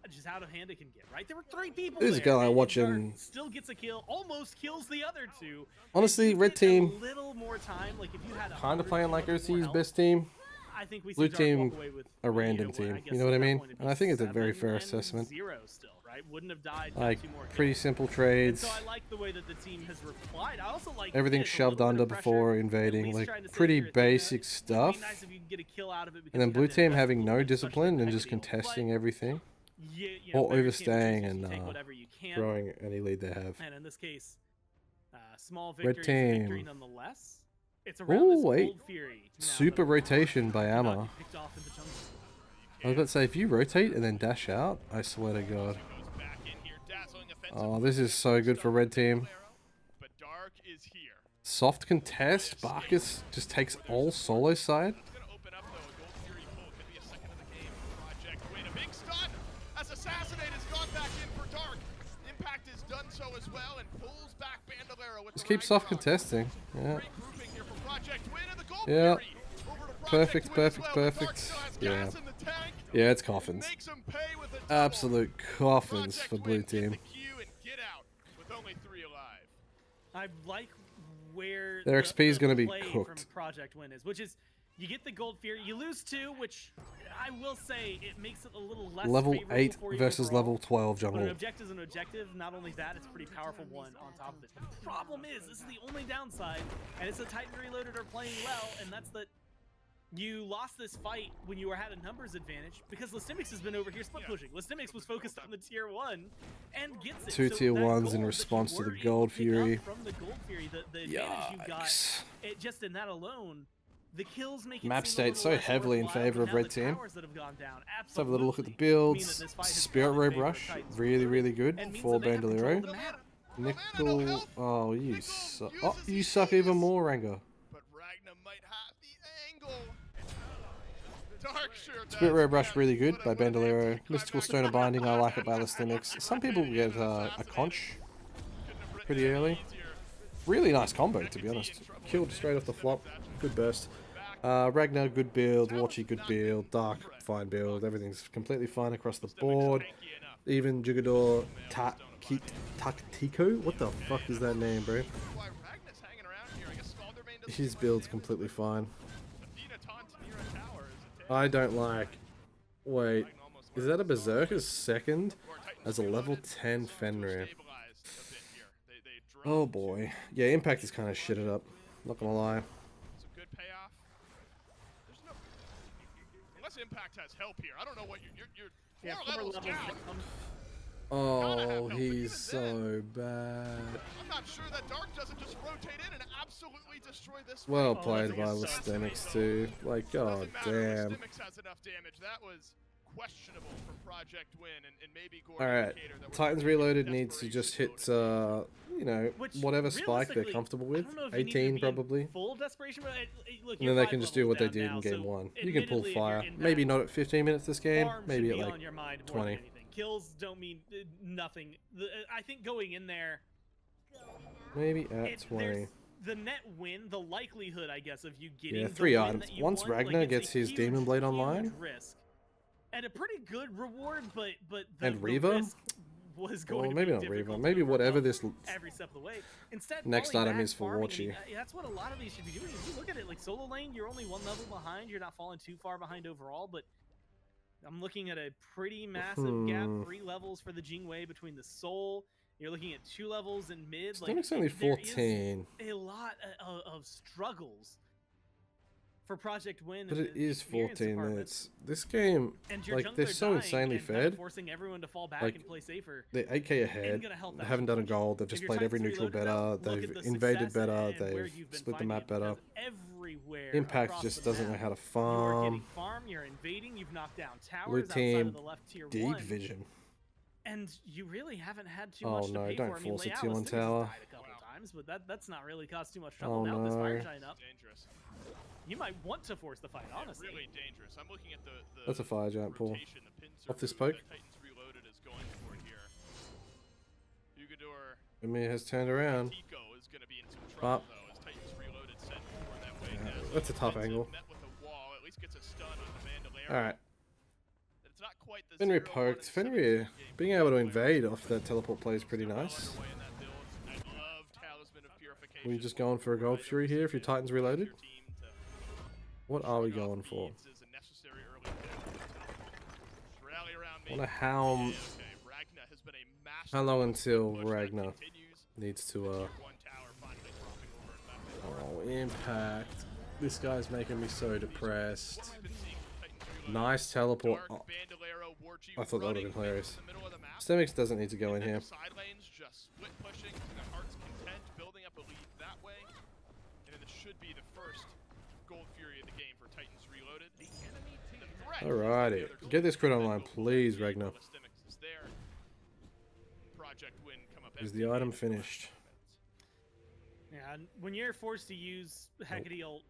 just out of hand it can get, right? There were 3 people This there. guy and watching- Dark still gets a kill, almost kills the other 2. Honestly, If you red get team, a little more time, like if you had kind of playing like 100 more OC's health, best team. I think we see Blue Dark team, walk away with a random either way. team. I guess You know what I at that mean? point it'd And be I think it's a very 7 fair and assessment. 0 still, right? right? Wouldn't have died. Like, two more pretty kills. simple And trades. so I like the way that the team has replied. I also like Everything this, a shoved little bit under of pressure, before at invading. least Like, trying to save pretty your Athena. basic It'd stuff. be nice if you can get a kill out of it because And then you blue have to team invest a having little no bit, especially discipline in and the just mega deal. contesting But everything. you Or better overstaying chooses, you and take whatever you can. throwing any lead they have. And in this case, small Red victory is a victory team. nonetheless. It's around this Ooh, wait. Gold Fury. Now, Super though. rotation by Do not Amma. get picked off in the jungle. I was about to say, if you rotate and then dash out, I swear to God. Goes back in here, dazzling offensive Oh, this is so good for red team. But Dark is here. Soft contest. Barkus just takes all solo side. It's gonna open up though. A Gold Fury pull could be a second of the game for Project Win. A big stun as Assassinate has gone back in for Dark. Impact has done so as well and pulls back Bandolero with Just the keep soft Ragnarok. contesting. Yeah. Great grouping here for Project Win and the Gold Yeah. Fury. Over to Project Perfect, Win perfect, as well, but Dark perfect. still has Yeah. gas in the tank. Yeah, it's coffins. Makes him pay with a double. Absolute coffins Project for Win blue get team. the Q and get out with only 3 alive. I like where Their XP is gonna be play cooked. from Project Win is, which is you get the Gold Fury, you lose 2, which I will say it makes it a little less Level favorable 8 for you versus overall. level 12 But an jungle. objective is an objective. Not only that, it's a pretty powerful one on top of it. The problem is, this is the only downside, and it's the Titan Reloaded are playing well, and that's that you lost this fight when you had a numbers advantage because Listimics has been over here split pushing. Listimics was focused on the tier 1 and gets it. Two So tier that ones in gold that you response to were the able Gold to pick up Fury. From the Gold Fury, the advantage you got, Yikes. just in that alone, the kills make it Map seem a state little so less heavily in worthwhile, favor but of now red the team. towers that have gone down Let's have a little look at the absolutely mean builds. that this fight has Spirit gone in Robe favor of Rush, Titans really, for really good and means for that they have control Bandolero. of the map. Nickel. Oh, you suck. Oh, you suck even more, Ranga. But Ragnar might have the angle. Dark sure does. Spirit Robe Rush, really good What by an Bandolero. anti-climax. Mystical Stone of Binding, I like it by Listimics. Some people get a conch Couldn't have written pretty it any early. easier. Really nice combo, to be honest. Killed straight off the flop. Good burst. Ragnar, good build. Watchy, good build. Dark, fine build. Everything's completely fine across the board. Tanky enough. Even Jugador Taktico? What the fuck is that name, bro? Why Ragnar's hanging around here? I guess Scalder Main doesn't His do much build's damage. completely fine. Athena taunts near a tower is a take. I don't like... Wait, is that a Berserker's second as a level 10 Fenrir? Stabilized a bit here. They Oh drove boy. Yeah, Impact is kind of shitted up. Not gonna lie. It's a good payoff. There's no... Unless Impact has help here. I don't know what you're Yeah, 4 levels down. Oh, he's so bad. I'm not sure that Dark doesn't just rotate in and absolutely destroy this. Well fight. played that's by a good stun. Listimics too. Like, god Doesn't matter. damn. Listimics has enough damage. That was questionable for Project Win and maybe Gordon Alright, Indicator that we're Titans playing Reloaded in needs to just desperation hit, mode. you know, Which, whatever spike they're realistically, comfortable I with. don't know if you need to 18 be in probably. Full desperation, but look, And you're then they 5 can just do levels what they down did now, in game so 1. You can pull admittedly, if you're fire. in Maybe that, not at 15 minutes this game, farm maybe should at be like on your mind more 20. than anything. Kills don't mean nothing. I think going in there, Maybe at 20. there's the net win, the likelihood, I guess, of you getting Yeah, the 3 win items. that you Once want, like, Ragnar it's a gets his huge, Demon Blade huge online, risk. And a pretty good reward, but the, and the Reva? risk was going Well, to maybe be not difficult Reva. to Maybe whatever overcome this every step of the way. Instead, next falling item back, is for farming, Watchy. that's what a lot of these should be doing. If you look at it, like solo lane, you're only 1 level behind. You're not falling too far behind overall, but I'm looking at a pretty massive gap, 3 levels for the Jingwei between the Soul. You're looking at 2 levels in mid. Stomach's only there is 14. a lot of struggles for Project Win. But in it the is experience 14 department. minutes. This game, And your like, they're jungler so dying insanely and kind of fed. forcing everyone to fall back Like, and play safer. They're 8k ahead. gonna help They that haven't done a much. gold. They've If just your played every Titans neutral Reloaded, better. though, look They've at the invaded success better. and where They've you've been split the finding map it, better. because everywhere Impact across just the doesn't know map, how to You're farm. getting farm, you're invading, you've knocked down Blue towers outside team, of the left tier Deep 1, vision. and you really haven't had too Oh much to no, pay don't for. I mean, force a Leal tier 1 has tower. died a couple times, but that's not really caused too much trouble Oh now with this fire no. giant up. Dangerous. You might want to force the fight, honestly. Really dangerous. I'm looking at the That's a fire giant pull. rotation, the pincer Off this move poke. that Titans Reloaded is going for here. Yugador EMEA has turned around. Tico is going to be in some trouble Up. though as Titans Reloaded sent forward that way. Yeah, Dazzling that's a tough defensive, angle. Met with a wall, at least gets a stun on the Bandolero. Alright. It's not quite the Fenrir 0-1 poked. and Fenrir 17 game being able to player. invade off that teleport play is pretty Still well nice. underway in that build. I love Talisman of Purification. Were you just going for a Gold Fury here if your Titans Reloaded? Your team to What are we turn off going for? beads is a necessary early pick. Rally around me. Wonder how Okay, Ragnar has been How long until push that Ragnar continues. needs to, Tier 1 tower finally dropping over in that bit. Oh, impact. This guy's making me so depressed. What we've been seeing from Titans Reloaded. Nice teleport. Dark, Oh, Bandolero, Warchi I thought that would running have been hilarious. things in the middle of the map. Stemix doesn't need to go in And then here. the side lanes just split pushing to their heart's content, building up a lead that way. And then this should be the first Gold Fury of the game for Titans Reloaded. The enemy team. The threat is Alrighty. the other Get this crit goal. online, Echo please, Blue, Ragnar. Ballistics is there. Project Win come up Is empty. the item finished? Yeah, and when you're forced to use Hecate ult,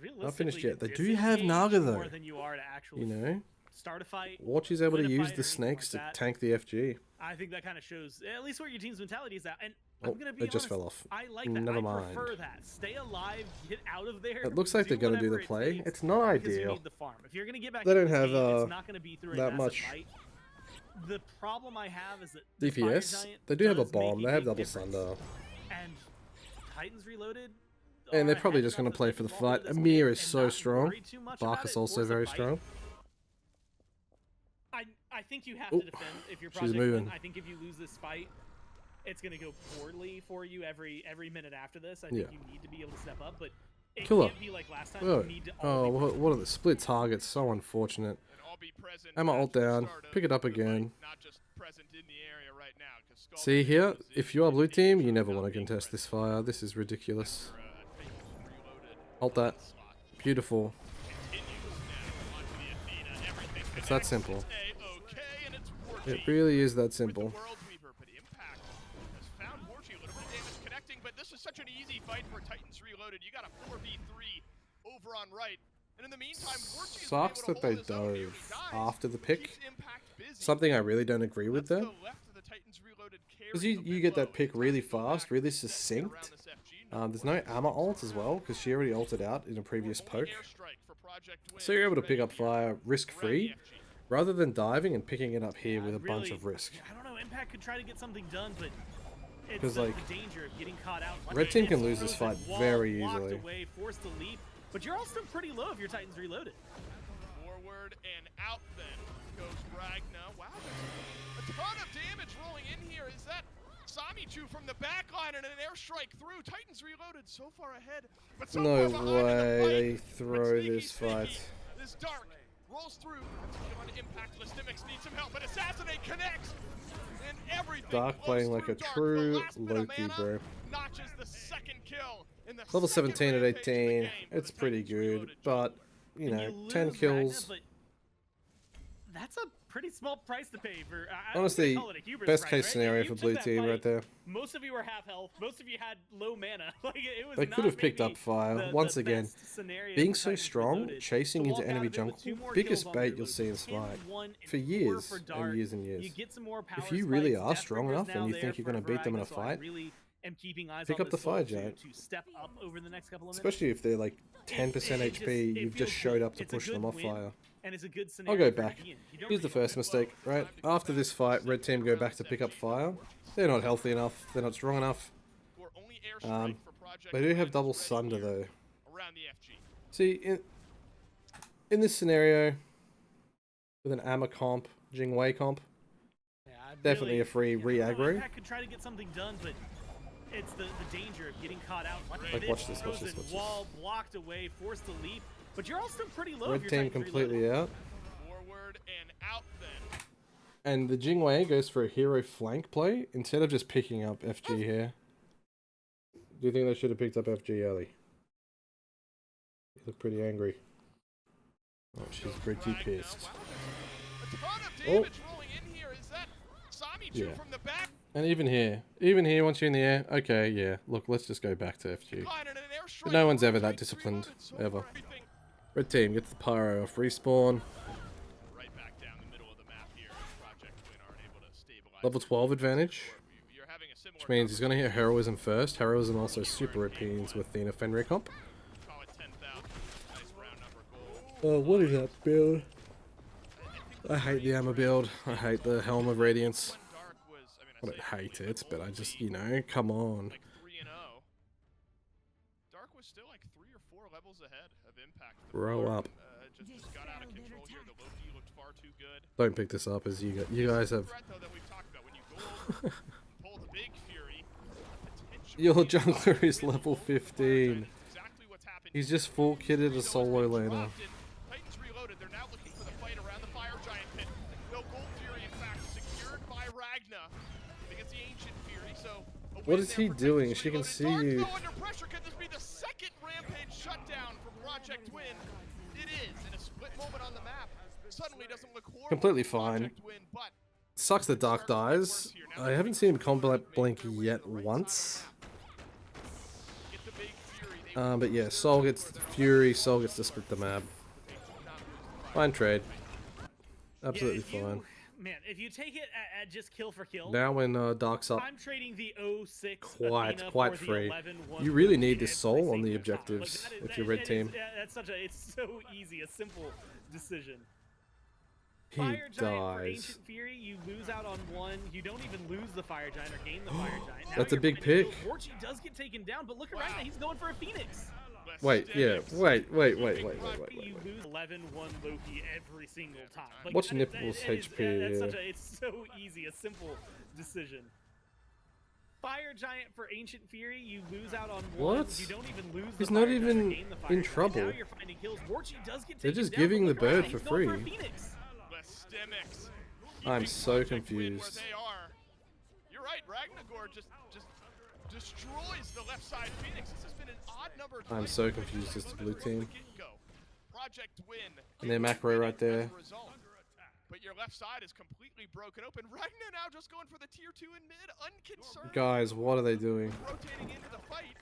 realistically, Not finished yet. They do disengage have Naga, though. more than you are to actually You know? start a fight. Watch is able to win a use fight the or anything snakes like to that. tank the FG. I think that kind of shows at least what your team's mentality is at. And Oh, I'm gonna be it just honest, fell off. I like that. Never I mind. prefer that. Stay alive, get out of there. It looks like they're gonna do whatever the it play. takes, It's not because you ideal. need the farm. If you're gonna get back They into don't this have, game, it's not gonna be through a that massive much fight. The problem I have is that the Fire DPS. Giant They do have a does make bomb. They have big double difference. Sunder. And Titans Reloaded. And they're are probably ahead just gonna enough play that for the they can roll fight. this EMEA game is and so not strong. worry too much about Bark's it, also force a very fight. strong. I think you have Oh, to defend if your she's project moving. win. I think if you lose this fight, it's gonna go poorly for you every minute after this. I think Yeah. you need to be able to step up, but it Kill her. can't be like last time. Oh, You need to oh, all be what are the split targets? So unfortunate. And I'll be present Emma at ult the down. start of Pick it up the fight, again. not just present in the area right now, 'cause Skull See Knight here, is if in you are blue team, you danger never of want to not being contest this present fire. This is ridiculous. for, Titans Reloaded Ult that. onslaught. Beautiful. Continues now onto the Athena. Everything It's that connects. simple. It's A-OK, and it's It Warchi really is that with the simple. World Weaver, but Impact has found Warchi a little bit of damage connecting, but this is such an easy fight for Titans Reloaded. You got a 4v3 over on right. And in the meantime, Warchi is Sucks able that to they hold his own. He dove dies, after the keeps pick. Impact busy. Something I really don't agree with That's there. the left of the Titans Reloaded carry Because a you bit get that low. pick Anytime really you go fast, back really and set succinct. around this FG, There's no Amma ult as well, because she already ulted out in a previous only poke. airstrike for Project Win So you're able to is pick ready up here fire around risk-free, the FG. rather than diving and picking it up here Yeah, with a bunch really- of risk. I don't know. Impact could try to get something done, but it's 'Cause, the, like, the danger of getting caught out. Red team It's can lose this frozen fight wall, very blocked easily. Away, forced to leap, but you're all still pretty low if your Titans Reloaded. Forward and out then goes Ragnar. Wow, there's a ton of damage rolling in here. Is that Samichu from the backline and an airstrike through? Titans Reloaded so far ahead, but so No far behind in the way fight. they But throw sneaky, this fight. sneaky. This Dark rolls through. On impact, Listimics needs some help, but Assassinate connects. And everything Dark flows playing like through a Dark. true The last bit of Loki, mana bro. Notches the second kill in the Level second 17 at rampage of the 18, game for it's the pretty Titans good, Reloaded but, jungler. you And know, you 10 lose kills. Ragnar, but that's a pretty small price to pay for. I Honestly, wouldn't call it a hubris best price, case right? scenario You for took blue that team fight, right there. Most of you were half health. Most of you had low mana. Like it was. They not could have picked maybe up fire. the Once the again, best scenario being for so Titans strong, Reloaded. chasing To into walk enemy out of it with jungle, 2 more biggest kills on bait Reload, you'll see in 10, Smite 1, for and 4 years for and Dark. years and years. You get some more power If you really spikes. are Death strong Trigger's enough and now you there think you're for going to beat them in a Ragnar, so I fight, really am keeping eyes pick on up the this goal Fire to- Giant. to step up over the next couple of minutes. Especially if they're like 10% it just- HP, it you've feels just showed good. up to It's a push good them off win, fire. and it's a good I'll scenario go for back. Ian. You don't Here's the really- first mistake, right? After this fight, red team go back to pick up fire. They're not healthy enough. They're not strong enough. Or only airstrike for Project They do have Win double is ready Sunder here though. around the FG. See, in this scenario, with an Amma comp, Jingwei comp, Yeah, definitely really- a free you know, re-aggro. Impact could try to get something done, but it's the danger of getting caught out. Like, watch this, watch this, watch this. Wall blocked away, forced to leap, but you're all still pretty low. if Red you're team Titans completely Reloaded. out. Forward and out then. And the Jingwei goes for a hero flank play instead of just picking up FG here. Do you think they should have picked up FG early? You look pretty angry. Oh, she's pretty Ragnar, pissed. wow, there's a ton of Oh. damage rolling in here. Is that Samichu Yeah. from the back? And even here, once you're in the air, okay, yeah. Look, let's just go back to FG. Line and an airstrike But no one's through ever that Titans disciplined, Reloaded. So ever. far, everything Red team gets the pyro off respawn. right back down the middle of the map here. Project Win aren't able to stabilize. Level 12 advantage, You're having a similar which means he's going to hit heroism first. Heroism also super appeals with Athena Fenrir comp. call it 10,000. Nice round number goal. Oh, what is that build? I hate the Amma build. I hate the Helm of Radiance. When Dark was, I don't hate it, but I just, you know, come on. like 3-0. Dark was still like 3 or 4 levels ahead of Impact. The Grow farm, up. Just got out of control here. The Loki looked far too good. Don't pick this up as you guys have Threat though that we've talked about when you go over Pull the big Fury. Potentially Your being jungler is in the level low fire 15. giant. Exactly what's happened He's here. just full kitted a Titans solo reloaded, laner. Titans reloaded. They're now looking for the fight around the fire giant pit. No Gold Fury, in fact, secured by Ragna. Against the Ancient Fury, so a What win is there he for doing? Titans She can Reloaded. see Dark, you. though, under pressure. Could this be the second Rampage shutdown for Project Win? It is, in a split moment on the map. Suddenly doesn't look horrible Completely for fine. Project Win, but Sucks that Dark dies. I haven't seen him combat blink yet Get once. the big Fury. They But yeah, Sol gets Fury, Sol gets to split the map. Fine trade. Absolutely Yeah, fine. Man, if you take it at just kill for kill, Now when Dark's up I'm trading the 06 quite Athena quite for free. the 11-1 You really Lucy need this every Sol on single the time. objectives Like, if you're red team. That's such a, it's so easy, a simple decision. He Fire Giant for dies. Ancient Fury, you lose out on one. You don't even lose the Fire Giant or gain the Fire Giant. Now That's a you're big finding pick. kills. Borchi does get taken down, but look around, he's going for a Phoenix. Wait, yeah, wait. You lose 11-1 Loki every single time. Like, What's that is- Nipple's that is- HP that's here? such a, it's so easy, a simple decision. Fire Giant for Ancient Fury, you lose out on one. What? You don't even lose the He's Fire not Giant or even gain the Fire in Giant. trouble. Now you're finding kills. Borchi does get They're taken just down, giving but the look around, bird he's for going a free. Phoenix. Lestemics I'm keeping so Project Win where confused. they are. You're right, Ragnagor just destroys the left side Phoenix. This has been an odd number of I'm times so for confused as to Project blue Win from the team. get-go. Project Win. And their macro right there. As a result. But your left side is completely broken open. Ragnar now just going for the tier 2 in mid, unconcerned. Guys, what are they doing? Rotating into the fight.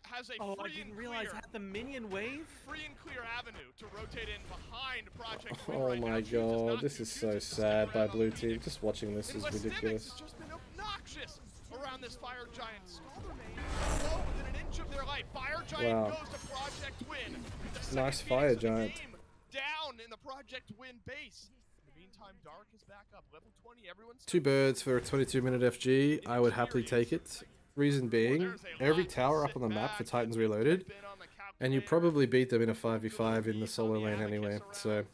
Has a Oh, I free didn't and realize clear, that the minion wave. free and clear avenue to rotate in behind Project Win Oh right now. my Chooses god, not this to, is so chooses to stay sad by around on blue team. Phoenix. Just watching this is And Lestemics ridiculous. has just been obnoxious around this Fire Giant. Scaldar Mane low within an inch of their life. Fire Giant Wow. goes to Project Win. The second Nice Phoenix Fire of the Giant. game down in the Project Win base. In the meantime, Dark is back up. Level 20, everyone's 2 birds for a 22-minute FG. I would happily take it. Reason being, every tower up on the map for Titans Reloaded, and you probably beat them in a 5v5 in the solo lane anyway. So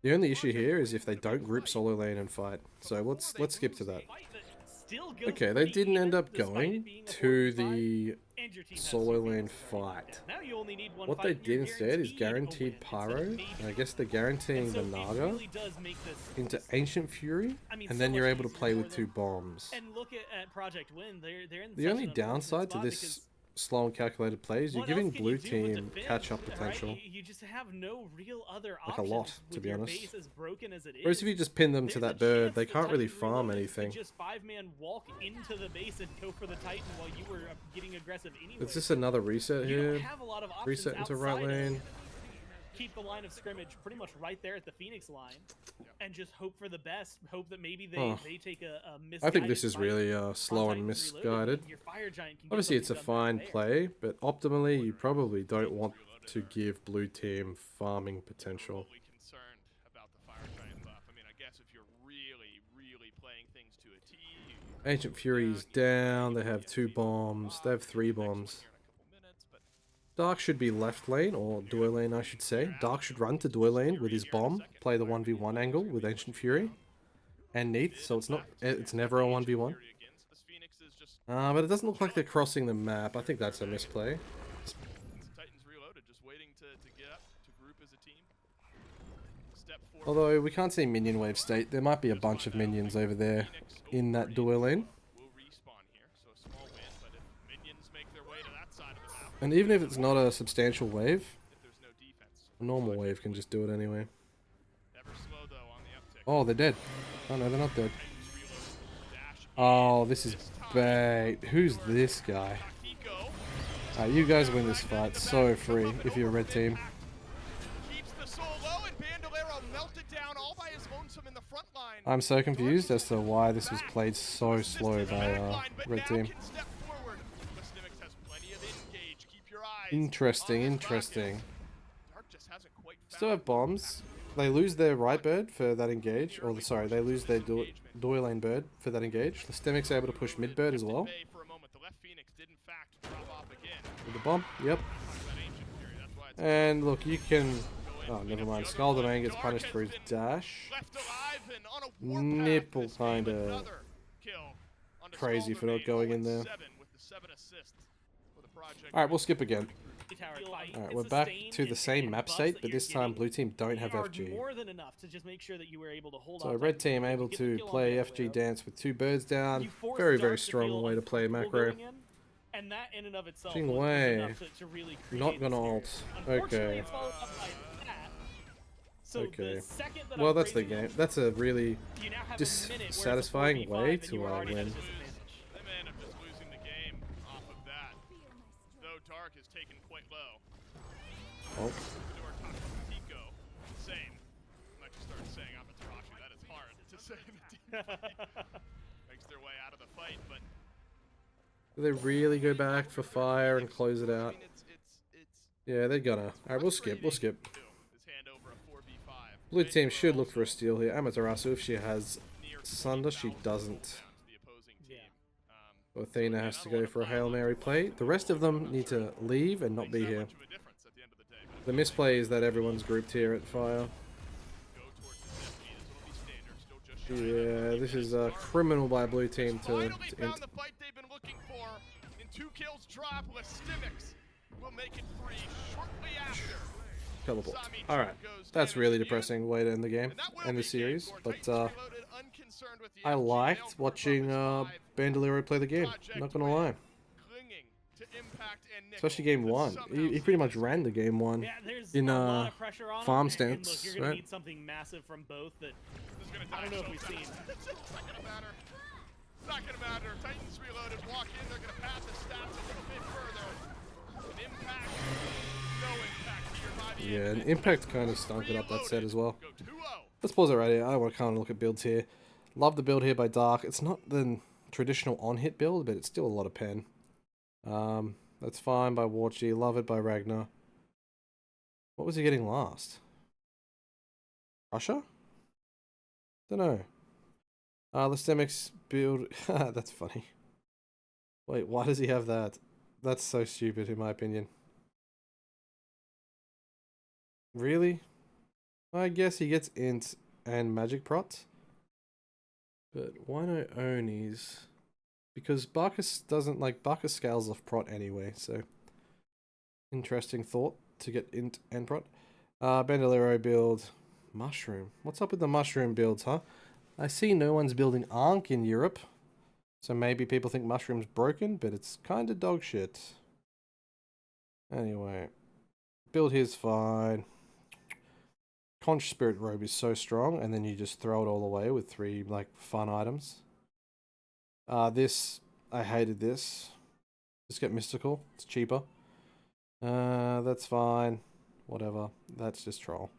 the only issue here is if they don't group solo lane and fight. So let's skip to that. Okay, they didn't end up going to the solo lane fight. What they did instead is guaranteed Pyro, and I guess they're guaranteeing the Naga into Ancient Fury, and then you're able to play with 2 bombs. And look at Project Win. They're in The such only an unfortunate downside to spot this because slow and calculated plays, you're what giving else can blue you do but team defend, catch-up right? potential. You just have no real other Like a options lot, to with be your honest. base as broken as it is. Whereas if you just pin them to There's that a bird, chance they the can't really Titan farm Reloaded could anything. just 5-man walk into the base and go for the Titan while you were getting aggressive anyway. It's just another reset You here. don't have a lot of options Reset into outside right of lane. keep the line of scrimmage pretty much right there at the Phoenix line, and just hope for the best. Hope that maybe they take a I think this misguided is fight really on slow and Titans Reloaded, misguided. and your Fire Giant can get Obviously, it's a something done fine back there. play, but optimally, you probably don't want to give blue team farming potential. Remotely concerned about the Fire Giant buff. I mean, I guess if you're really playing things to a T, Ancient Fury's down. They have 2 bombs. They have 3 bombs. Dark should be left lane, or duo lane I should say. Dark should run to duo lane with his bomb, play the 1v1 angle with Ancient Fury and Neath, so it's never a 1v1. But it doesn't look like they're crossing the map. I think that's a misplay. Titans Reloaded just waiting to get up, to group as a team. Step forward. Although we can't see minion wave state, there might be a bunch of minions over there in that duo lane. Will respawn here, so a small win, but if minions make their way to that side of the map, And even if it's not a substantial wave, if there's no defense. a normal wave can just do it anyway. Ever slow though on the uptick. Oh, they're dead. Oh no, they're not dead. Titans Reloaded. Dash Oh, this is bait. Who's this guy? Takiko. Alright, you guys win this fight so free if you're a red team. Keeps the soul low, and Bandolero melted down all by his lonesome in the front line. I'm so confused as to why this was played so slow by red team. Interesting. Still have bombs. They lose their right bird for that engage, or sorry, they lose their duo lane bird for that engage. The Stemic's able to push mid bird as well. With the bomb, yep. And look, you can... Oh, never mind. Scaldar Mane gets punished for his dash. Nipple kinda crazy for not going in there. 7 with the 7 assists for the project. Alright, we'll skip again. Tower fight Alright, and we're back sustain to the and- same and map buffs state, that but you're this time getting blue team don't have are FG. more than enough to just make sure that you were able to hold So off red that team Bandoliero, able get the to kill on play Bandoliero. FG dance with 2 birds down. You force Very, Dark very to strong feel way to play uncomfortable macro. going in, and that in and of itself Jing was Wei. enough to really create Not the gonna scenario. ult. Unfortunately, Okay. it's followed up by that. So Okay. the second that Well, I'm that's the raising game. up, That's a really you now have a minute where it's a dissatisfying 4v5 way and to you already have a win. disadvantage. They may end up just losing the game off of that. Though Dark is taken quite low. Oh, Door top of Tico. Same. I might just start saying Amaterasu. That is hard to say in a team fight. Makes their way out of the fight, but do they really go back for fire and close it I out? mean, it's Yeah, they're gonna. Alright, we'll skip. We'll skip. frustrating to his hand over a 4v5. Blue Red team are should look for a also steal here. Amaterasu, if she has near Sunder, she 20,000 doesn't. cooldowns to the opposing team. Yeah. So Athena again, has I to don't go wanna for a pile Hail on Mary too play. much, The but rest of them I'm need sure to it leave and not makes be that here. much of a difference at the end of the day, but The if misplay is that everyone's grouped here at fire. go towards the SG, this will be standard, still just shy of Yeah, 20 this is minutes. Dark criminal by blue team finally to found the fight they've been looking for. In 2 kills drop, Listimics will make it 3 shortly after. teleport. Sami Alright, goes that's down really into the depressing way to end the game and that will and the be game series. score. But Titans Reloaded, unconcerned with the I FG. liked They'll watching perform its 5 Bandoliero play the game. Project Not gonna win, lie, clinging to Impact and especially Nickel game to 1. somehow He save pretty much this ran the game 1 Yeah, there's in a lot of pressure on farm him, and look, stance, you're gonna right? need something massive from both that This is gonna I don't die know if so we've fast. seen. It's not gonna matter. It's not gonna matter. Titans Reloaded walk in. They're gonna pad the stats a little bit further. An impact, no impact here by the Yeah, end. and Impact kind of stunk it up that set as well. Go 2-0. Let's pause it right here. I want to kind of look at builds here. Love the build here by Dark. It's not the traditional on-hit build, but it's still a lot of pen. That's fine by Warchi. Love it by Ragnar. What was he getting last? Russia? Don't know. Listemics build. That's funny. Wait, why does he have that? That's so stupid in my opinion. Really? I guess he gets int and magic prot. But why no Onis? Because Barkus doesn't like Barkus scales off prot anyway, so interesting thought to get int and prot. Bandolero build mushroom. What's up with the mushroom builds, huh? I see no one's building Ankh in Europe. So maybe people think mushroom's broken, but it's kinda dog shit. Anyway. Build here's fine. Conch Spirit Robe is so strong, and then you just throw it all away with 3 like fun items. This I hated this. Just get mystical. It's cheaper. That's fine. Whatever. That's just troll.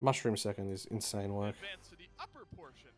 Mushroom second is insane work. Advance to the upper portion